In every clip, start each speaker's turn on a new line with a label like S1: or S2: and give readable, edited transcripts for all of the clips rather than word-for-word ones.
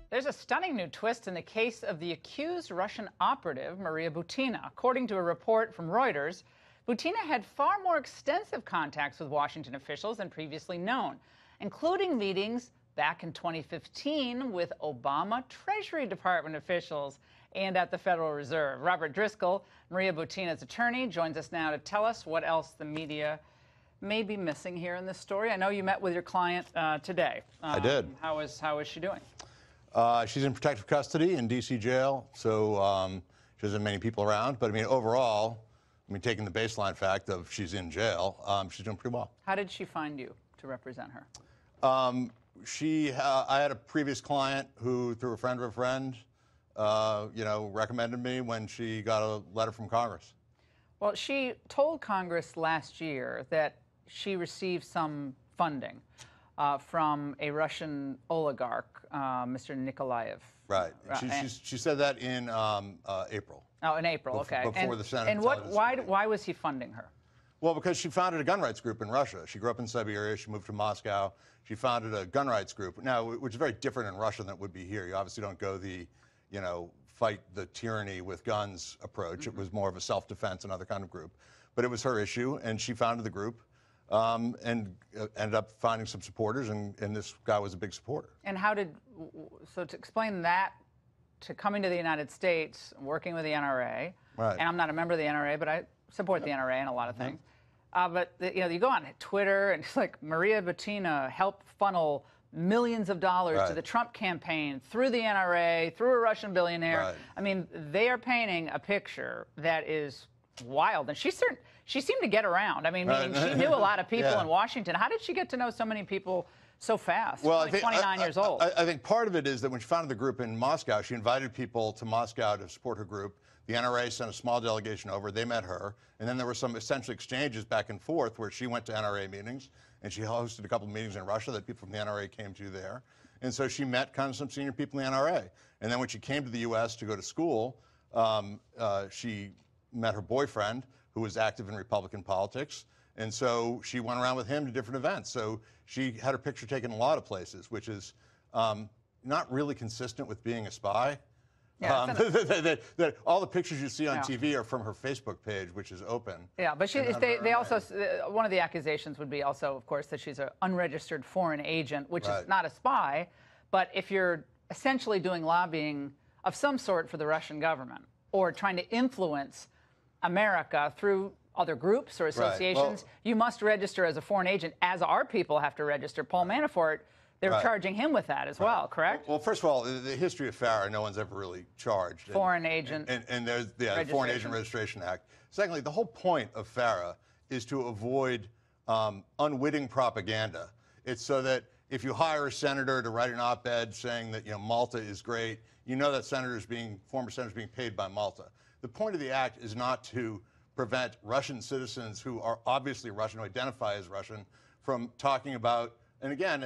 S1: There's a stunning new twist in the case of the accused Russian operative, Maria Butina. According to a report from Reuters, Butina had far more extensive contacts with Washington officials than previously known, including meetings back in 2015 with Obama Treasury Department officials and at the Federal Reserve. Robert Driscoll, Maria Butina's attorney, joins us now to tell us what else the media may be missing here in this story. I know you met with your client today.
S2: I did.
S1: How is she doing?
S2: She's in protective custody in D.C. jail, so she doesn't have many people around. But, I mean, overall, taking the baseline fact of she's in jail, she's doing pretty well.
S1: How did she find you to represent her?
S2: I had a previous client who, through a friend of a friend, recommended me when she got a letter from Congress. Well,
S1: she told Congress last year that she received some funding from a Russian oligarch, Mr. Nikolaev.
S2: Right. She said that in April.
S1: Oh, in April, okay.
S2: Before the Senate.
S1: And why was he funding her?
S2: Well, because she founded a gun rights group in Russia. She grew up in Siberia. She moved to Moscow. She founded a gun rights group. Now, which is very different in Russia than it would be here. You obviously don't go the, fight the tyranny with guns approach. Mm-hmm. It was more of a self-defense, another kind of group. But it was her issue, and she founded the group. And ended up finding some supporters, and this guy was a big supporter.
S1: And so to explain that, to coming to the United States, working with the NRA,
S2: right.
S1: And I'm not a member of the NRA, but I support the NRA in a lot of things. But you go on Twitter, and it's like Maria Butina helped funnel millions of dollars to the Trump campaign through the NRA, through a Russian billionaire.
S2: Right.
S1: I mean, they are painting a picture that is wild, and she seemed to get around. I mean, she knew a lot of people in Washington. How did she get to know so many people so fast?
S2: Well,
S1: She's only 29 years old.
S2: I think part of it is that when she founded the group in Moscow, she invited people to Moscow to support her group. The NRA sent a small delegation over. They met her. And then there were some essential exchanges back and forth where she went to NRA meetings, and she hosted a couple of meetings in Russia that people from the NRA came to there. And so she met kind of some senior people in the NRA. And then when she came to the U.S. to go to school, she met her boyfriend, who was active in Republican politics, and so she went around with him to different events. So she had her picture taken in a lot of places, which is not really consistent with being a spy.
S1: Yeah,
S2: that all the pictures you see on TV are from her Facebook page, which is open.
S1: Yeah, but they also, one of the accusations would be also, of course, that she's an unregistered foreign agent, which is not a spy. But if you're essentially doing lobbying of some sort for the Russian government or trying to influence America through other groups or associations, you must register as a foreign agent, as our people have to register. Paul Manafort, they're charging him with that as well, correct?
S2: Well, first of all, the history of FARA, no one's ever really charged.
S1: Foreign agent.
S2: And there's the Foreign Agent Registration Act. Secondly, the whole point of FARA is to avoid unwitting propaganda. It's so that if you hire a senator to write an op-ed saying that Malta is great, you know that former senators being paid by Malta. The point of the act is not to prevent Russian citizens who are obviously Russian, who identify as Russian, from talking about, and again...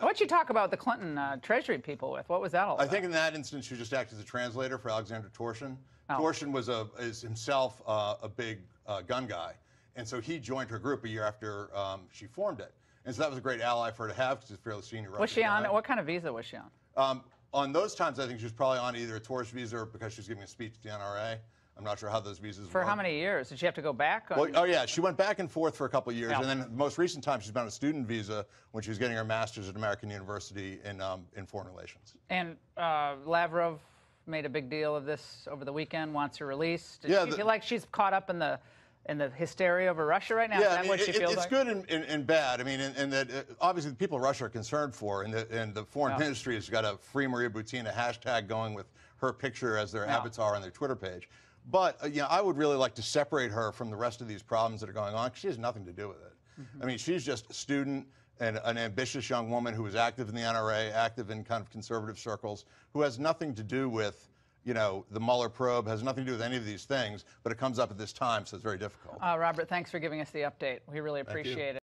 S1: What'd you talk about the Clinton Treasury people with? What was that all about?
S2: I think in that instance, she just acted as a translator for Alexander Torshin. Torshin is himself a big gun guy, and so he joined her group a year after she formed it. And so that was a great ally for her to have, because he's a fairly senior Russian
S1: Was she on?
S2: guy.
S1: What kind of visa was she on?
S2: On those times, I think she was probably on either a tourist visa or because she was giving a speech to the NRA. I'm not sure how those visas
S1: For
S2: work.
S1: how many years? Did she have to go back?
S2: Well, oh, yeah. She went back and forth for a couple of years. And then the most recent time, she's been on a student visa when she was getting her master's at American University in foreign relations.
S1: And Lavrov made a big deal of this over the weekend, wants her released. Does she feel like she's caught up in the hysteria over Russia right now?
S2: Yeah,
S1: Is that what she feels
S2: it's good and bad. I mean, and that obviously the people of Russia are concerned for, and the foreign ministry has got a Free Maria Butina hashtag going with her picture as their avatar on their Twitter page. But I would really like to separate her from the rest of these problems that are going on, because she has nothing to do with it. I mean, she's just a student and an ambitious young woman who is active in the NRA, active in kind of conservative circles, who has nothing to do with the Mueller probe, has nothing to do with any of these things, but it comes up at this time, so it's very difficult.
S1: Robert, thanks for giving us the update. We really appreciate it.